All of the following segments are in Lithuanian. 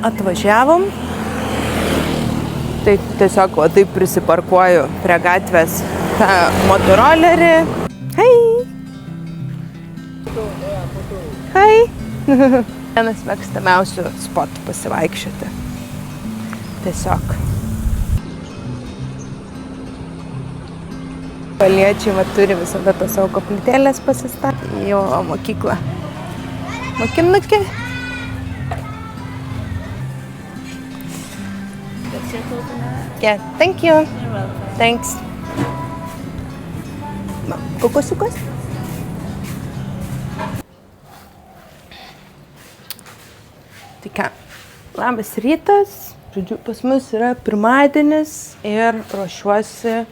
atvažiavom. Tai tiesiog va, taip prisiparkuoju prie gatvės tą motorolerį. Hei! Hei! Vienas mėgstamiausių spotų pasivaikščioti. Tiesiog. Paliečiai va, turi visada tas savo koplytėlės pasistatę. Jo, mokykla. Mokinukė. Yeah, thank you. You're welcome. Thanks. Kokosiukas? Tai ką, labas rytas. Žodžiu, pas mus yra pirmadienis ir ruošiuosi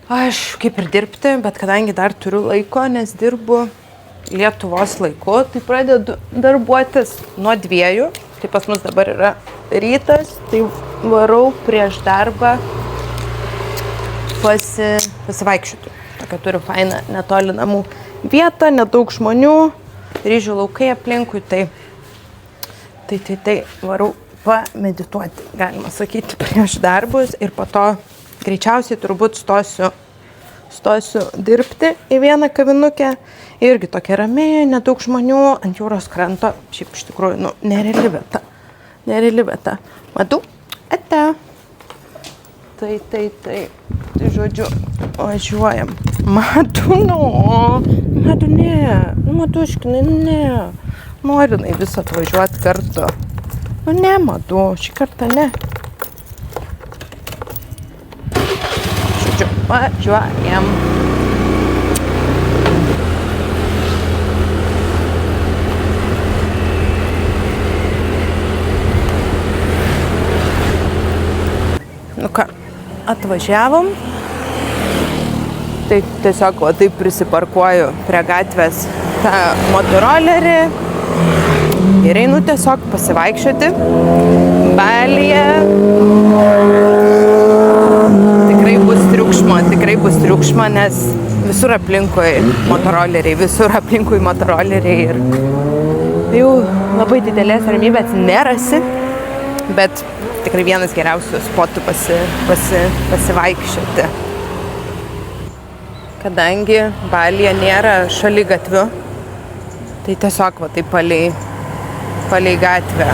aš kaip ir dirbti, bet kadangi dar turiu laiko, nes dirbu Lietuvos laiku, tai pradedu darbuotis nuo 2. Tai pas mus dabar yra rytas, tai varau prieš darbą pasivaikščioti. Tokia turiu fainą netoli namų vietą, nedaug žmonių, ryžių laukai aplinkui, tai varau pamedituoti, galima sakyti, prieš darbus ir po to greičiausiai turbūt stosiu dirbti į vieną kavinukę. Irgi tokia ramiai, nedaug žmonių, ant jūros kranto. Šiaip iš tikrųjų, nereali vieta. Matau? Ate. Tai, žodžiu, važiuojam. Matu, ne. Matuškinai, ne. Norinai visą atvažiuoti kartu. Ne, Matu, šį kartą ne. Žodžiu, važiuojam. Nu ką, atvažiavom. Tai tiesiog va, taip prisiparkuoju prie gatvės tą motorolerį ir einu tiesiog pasivaikščioti. Balyje tikrai bus triukšmo, nes visur aplinkui motoroleriai ir jau labai didelės ramybės nerasi, bet tikrai vienas geriausių spotų pasivaikščioti. Kadangi Balyje nėra šaligatvių, tai tiesiog va, tai palei gatvę.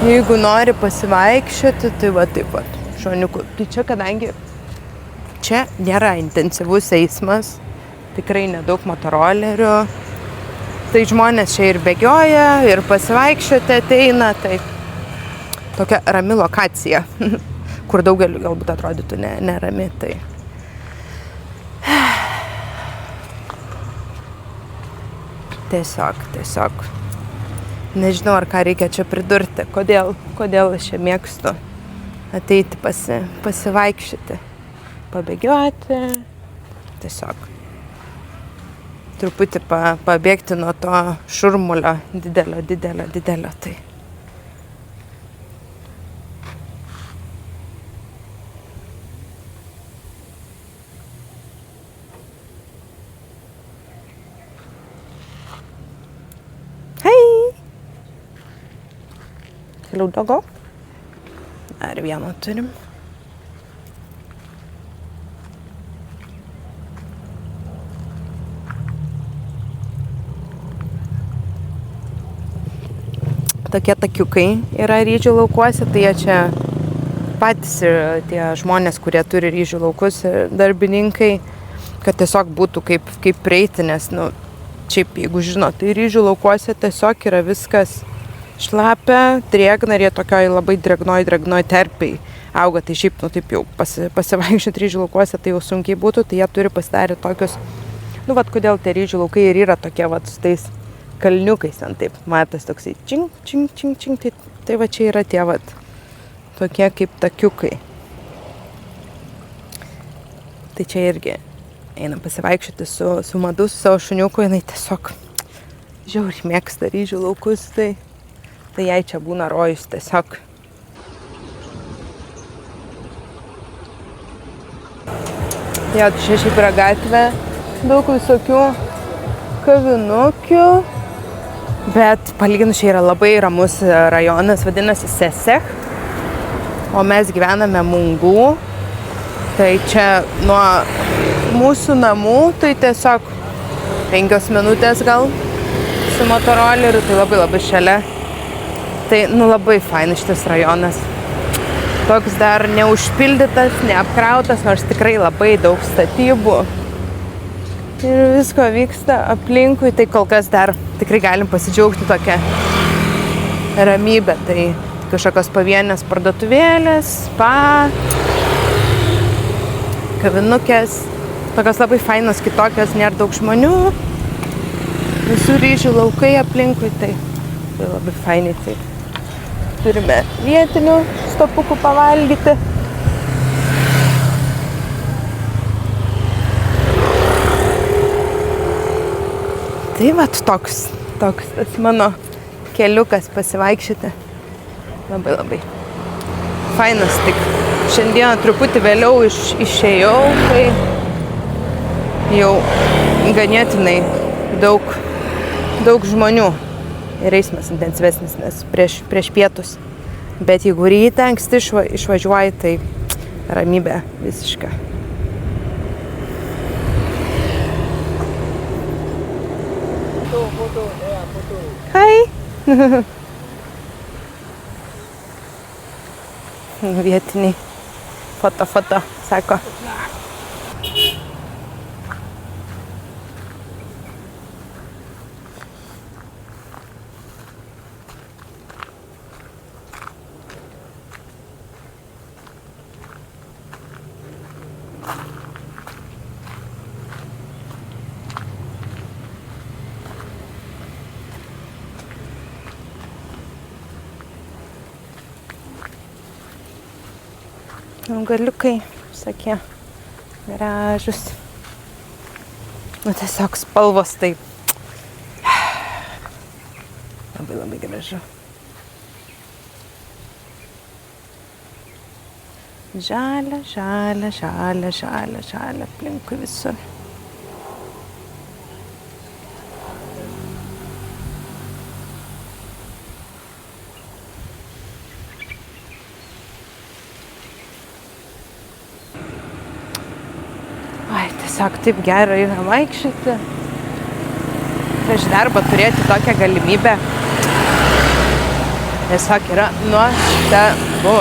Jeigu nori pasivaikščioti, tai va taip pat, šoniukų. Tai čia, kadangi čia nėra intensyvus eismas, tikrai nedaug motorolerių, tai žmonės čia ir bėgioja, ir pasivaikščioti ateina, tai tokia rami lokacija, kur daugeliu galbūt atrodytų nerami. Tai. Tiesiog. Nežinau, ar ką reikia čia pridurti. Kodėl aš čia mėgstu ateiti pasivaikščioti, pabėgioti. Tiesiog. Truputį pabėgti nuo to šurmulio didelio. Tai. Hello, dogo. Dar vieną turim. Tokie takiukai yra ryžių laukuose, tai jie čia patys tie žmonės, kurie turi ryžių laukus, darbininkai, kad tiesiog būtų kaip prieiti, nes, šiaip, jeigu žinot, tai ryžių laukuose tiesiog yra viskas šlapia, drėgna ir jie tokioj labai drėgnoj terpiai auga. Tai šiaip, taip jau pasivaikščioti ryžių laukuose, tai jau sunkiai būtų, tai jie turi pasidarę tokius, kodėl tie ryžių laukai ir yra tokie, su tais kalniukais, taip, matas toksai čing, tai va čia yra tie, tokie kaip takiukai. Tai čia irgi einam pasivaikščioti su Madu, su savo šuniuku, jinai tiesiog žiauriai mėgsta ryžių laukus, tai jai čia būna rojus tiesiog. Jo, čia šiaip yra gatvė, daug visokių kavinukių, Bet palyginus čia yra labai ramus rajonas, vadinasi Sesech, o mes gyvename Mungų. Tai čia nuo mūsų namų, tai tiesiog 5 minutės gal su motoroleriu, tai labai šalia. Tai labai fainas šitas rajonas. Toks dar neužpildytas, neapkrautas, nors tikrai labai daug statybų. Ir visko vyksta aplinkui, tai kol kas dar tikrai galim pasidžiaugti tokią ramybę. Tai kažkokios pavienės parduotuvėlės, spa, kavinukės, tokios labai fainos kitokios, nėra daug žmonių, visų ryžių laukai aplinkui, tai labai fainai. Tai turime vietinių stopukų pavalgyti. Tai vat toks tas mano keliukas pasivaikščioti. Labai fainas, tik šiandieną truputį vėliau išėjau, tai jau ganėtinai daug žmonių ir eismas intensyvesnis, nes prieš pietus. Bet jeigu ryte anksti išvažiuoji, tai ramybė visiška. Hai! Vietiniai foto, sako. Augaliukai, visokie gražus. Tiesiog spalvos tai labai gražu. Žalia aplinkui visur. Tiesiog taip gera yra vaikščioti. Prieš darbą turėti tokią galimybę. Tiesiog yra nuostabu.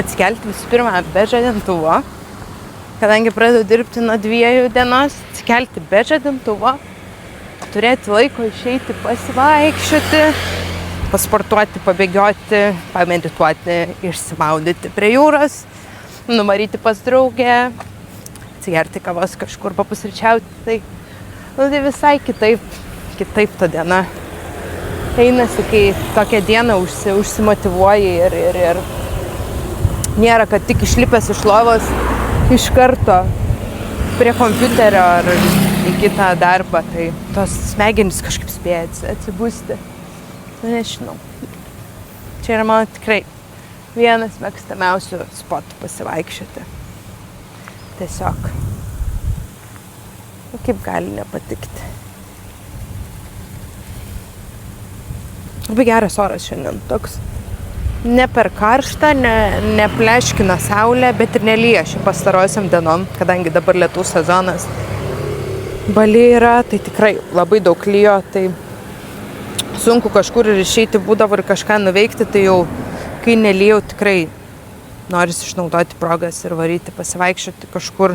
Atsikelti visų pirma be žadintuvo. Kadangi pradedu dirbti nuo 2 dienos, atsikelti be žadintuvo. Turėti laiko išeiti pasivaikščioti, pasportuoti, pabėgioti, pamedituoti, išsimaudyti prie jūros. Numaryti pas draugę, atsigerti kavos kažkur papusryčiauti, tai visai kitaip ta diena einasi, kai tokią dieną užsimotyvuoji ir nėra, kad tik išlipęs iš lovos iš karto prie kompiuterio ar į kitą darbą, tai tos smegenys kažkaip spėja atsibusti. Nežinau. Čia yra mano tikrai vienas mėgstamiausių spotų pasivaikščioti. Tiesiog. Kaip gali nepatikti. Labai geras oras šiandien. Toks ne per karšta, nepleškina saulė, bet ir nelyja šią pastarosiam dienom, kadangi dabar lietų sezonas. Baly yra, tai tikrai labai daug lyjo, tai sunku kažkur ir išeiti būdavo ir kažką nuveikti, tai jau kai nelyjau, tikrai norisi išnaudoti progas ir varyti, pasivaikščioti kažkur,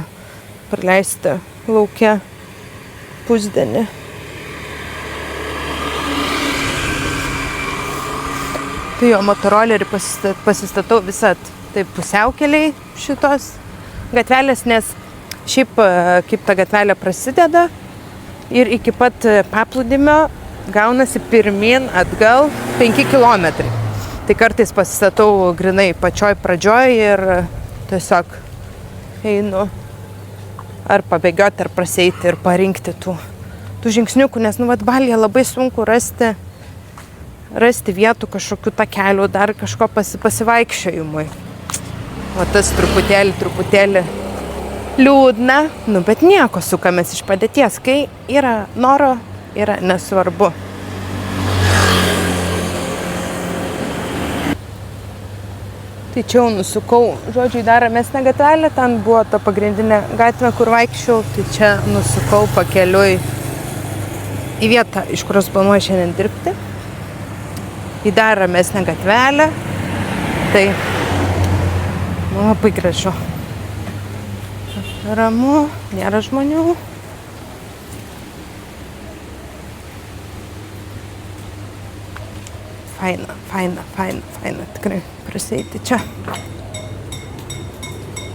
praleisti lauke pusdienį. Tai jo motorolerį pasistatau visat taip pusiaukeliai šitos gatvelės, nes šiaip kaip ta gatvelė prasideda ir iki pat paplūdimio gaunasi pirmyn atgal 5 kilometrai. Tai kartais pasistatau grinai pačioj pradžioj ir tiesiog einu ar pabėgioti, ar praseiti ir parinkti tų žingsniukų, nes Balyje labai sunku rasti vietų kažkokių takelių, dar kažko pasivaikščiojimui. O tas truputėlį liūdna, bet nieko, sukamės iš padėties. Kai yra noro yra nesvarbu. Tai čia jau nusukau, žodžiu, į dar ramesnę gatvelę, ten buvo ta pagrindinė gatvė, kur vaikščiau, tai čia nusukau pakeliui į vietą, iš kurios planuoju šiandien dirbti, į dar ramesnę gatvelę, tai labai gražu. Ramu, nėra žmonių. Faina, tikrai prasieiti čia.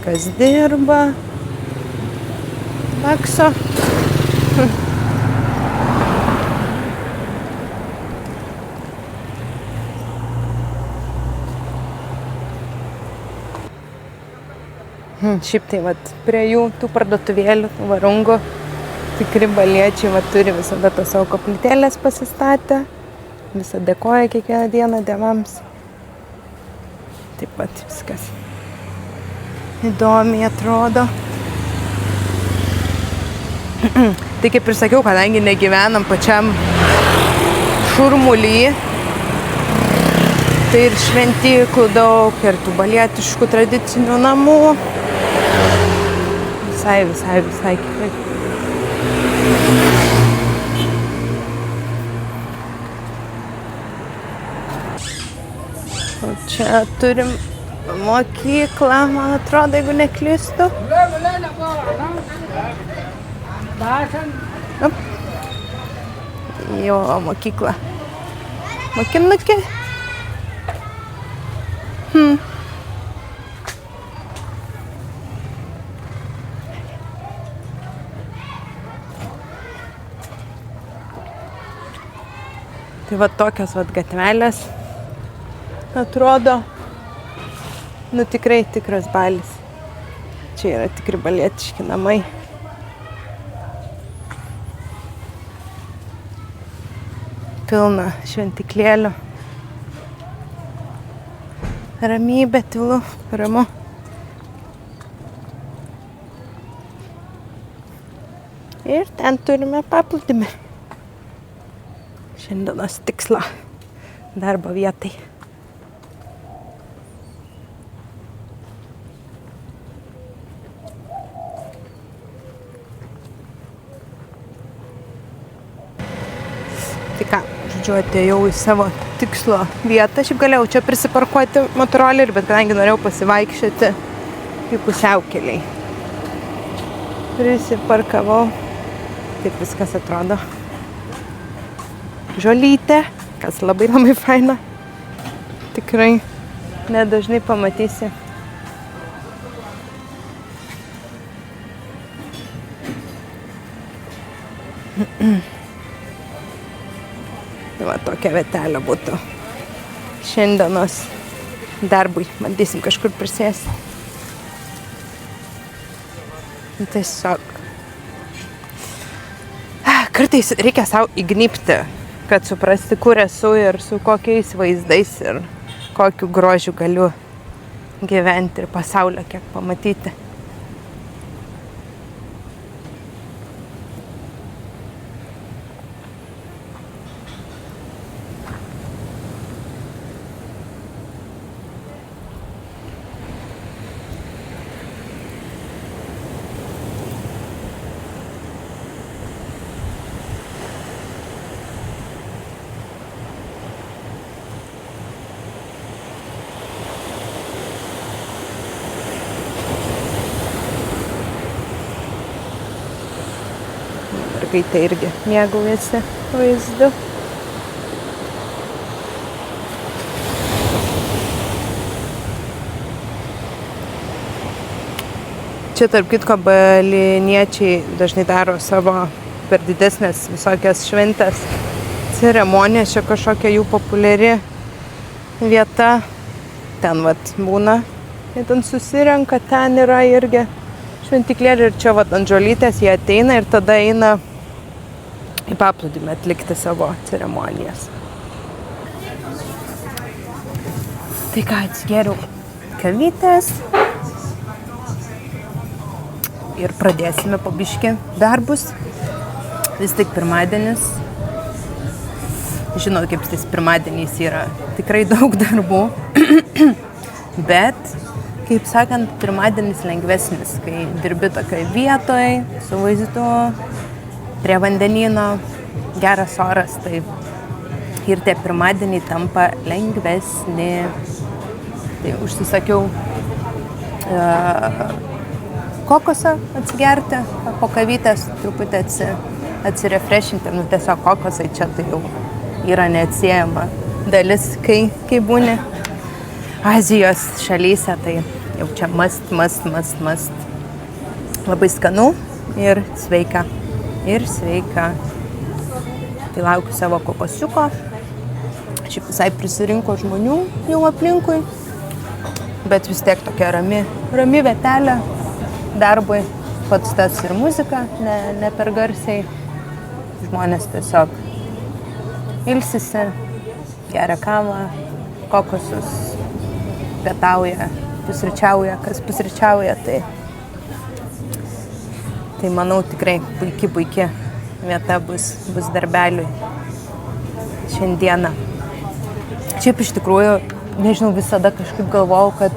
Kas dirba? Lakso. Šiaip tai vat, prie jų tų parduotuvėlių, varungų, tikri baliečiai vat, turi visada tas savo koplytėlės pasistatę. Visą dėkoja kiekvieną dieną dievams. Taip pat viskas įdomiai atrodo. Tai kaip ir sakiau, kadangi negyvenam pačiam šurmuly, tai ir šventyklų daug, ir tų balietiškų tradicinių namų. Visai kitaip. O čia turim mokyklą, man atrodo, jeigu neklystu. Jo, mokykla. Mokinukė. Tai va tokios vat gatvelės atrodo, nu tikrai tikras balis. Čia yra tikri balietiški namai. Pilna šventyklėlių. Ramybė, tylu, ramu. Ir ten turime paplūdimį. Šiandienos tikslą darbo vietai. Tai ką, žodžiu, atėjau į savo tikslo vietą. Šiaip galėjau čia prisiparkuoti motorolerį, bet kadangi norėjau pasivaikščioti į pusiaukelį. Prisiparkavau. Taip viskas atrodo. Žolytė, kas labai faina. Tikrai nedažnai pamatysi. Va tokia vietelė būtų šiandienos darbui. Bandysim kažkur prisėsti. Tiesiog. Kartais reikia savo įgnybti, kad suprasti, kur esu ir su kokiais vaizdais ir kokiu grožiu galiu gyventi ir pasaulio kiek pamatyti. Mergaitė irgi mėgaujasi vaizdu. Čia tarp kitko balieniečiai dažnai daro savo per didesnės visokias šventės ceremonijas. Čia kažkokia jų populiari vieta. Ten vat būna. Jie ten susirenka, ten yra irgi šventyklėlė ir čia vat ant žolytės jie ateina ir tada eina į paplūdimį atlikti savo ceremonijas. Tai ką, atsigėriau kavytės ir pradėsime po biškį darbus. Vis tik pirmadienis, žinot, kaip tais pirmadieniais yra tikrai daug darbų, bet, kaip sakant, pirmadienis lengvesnis, kai dirbi tokioj vietoj, su vaizdu, prie vandenyno, geras oras, tai ir tie pirmadieniai tampa lengvesni. Tai užsisakiau kokosą atsigerti, po kavytės truputį atsirefrešinti, tiesiog kokosai čia tai jau yra neatsiejama dalis, kai būni Azijos šalyse, tai jau čia must. Labai skanu ir sveika. Tai laukiu savo kokosiuko. Šiaip visai prisirinko žmonių jau aplinkui, bet vis tiek tokia rami vietelė darbui, pats tas ir muzika, ne per garsiai. Žmonės tiesiog ilsisi, geria kavą, kokosus, pietauja, pusryčiauja, kas pusryčiauja, tai manau tikrai puiki vieta bus darbeliui šiandieną. Šiaip iš tikrųjų, nežinau, visada kažkaip galvojau, kad,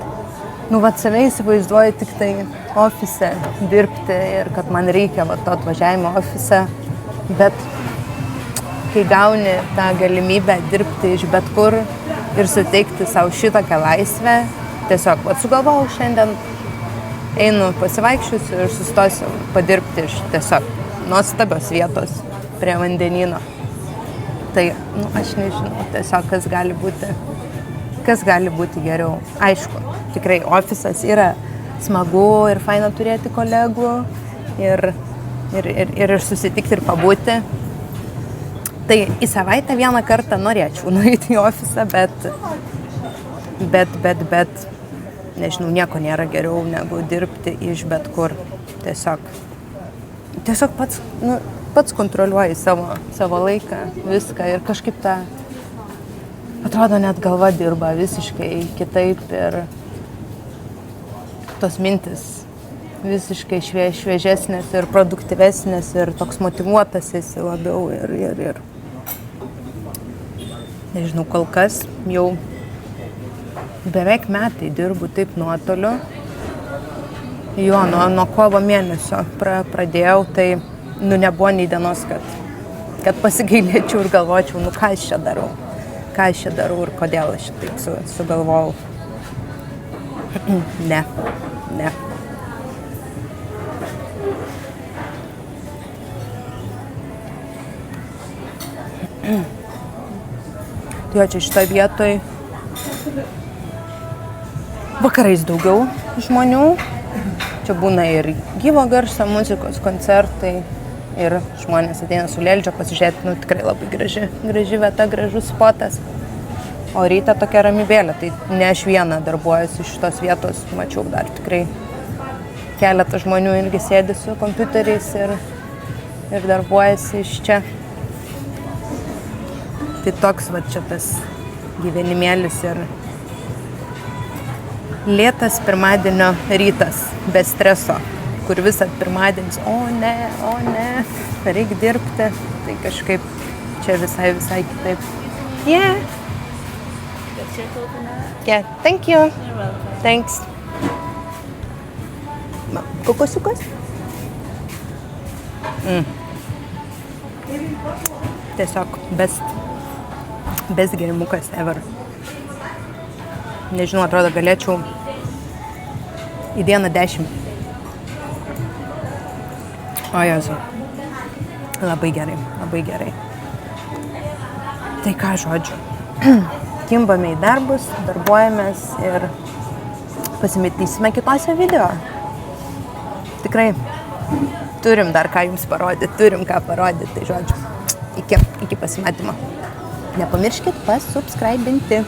save įsivaizduoju tik tai ofise dirbti ir kad man reikia to atvažiavimo ofise, bet kai gauni tą galimybę dirbti iš bet kur ir suteikti savo šitokią laisvę, tiesiog, sugalvojau šiandien, einu pasivaikščiosiu ir sustosiu padirbti iš tiesiog nuostabios vietos prie vandenyno. Tai, aš nežinau, tiesiog kas gali būti geriau. Aišku, tikrai ofisas yra smagu ir faina turėti kolegų ir susitikti ir pabūti. Tai į savaitę vieną kartą norėčiau nueiti į ofisą, bet, nežinau, nieko nėra geriau negu dirbti iš bet kur. Tiesiog pats kontroliuoji savo laiką, viską ir kažkaip atrodo net galva dirba visiškai kitaip ir tos mintis visiškai šviežesnės ir produktyvesnės ir toks motyvuotas esi labiau ir nežinau, kol kas jau beveik metai dirbu taip nuotoliu. Jo, nuo kovo mėnesio pradėjau, tai nebuvo nei dienos, kad pasigailėčiau ir galvočiau, ką aš čia darau ir kodėl aš taip sugalvojau. Ne. Tai čia šitą vietoj vakarais daugiau žmonių. Čia būna ir gyvo garso muzikos koncertai ir žmonės ateina su lėldžio pasižiūrėti, tikrai labai graži vieta, gražus spotas. O ryte tokia ramybėlė, tai ne aš viena darbuojuosi šitos vietos, mačiau dar tikrai keletą žmonių irgi sėdi su kompiuteriais ir darbuojasi iš čia. Tai toks čia tas gyvenimėlis ir lėtas pirmadienio rytas, be streso, kur visat pirmadienis, o ne, reikia dirbti, tai kažkaip čia visai kitaip. Yeah. That's your coconut? Yeah, thank you. You're welcome. Thanks. Kokosiukas? Tiesiog best gerimukas ever. Nežinau, atrodo, galėčiau į dieną 10. O Jėzu. Labai gerai. Tai ką žodžiu. Kimbame į darbus, darbuojamės ir pasimatysime kitose video. Tikrai turim dar ką jums parodyti, tai žodžiu. Iki pasimatymo. Nepamirškit pasubscribinti.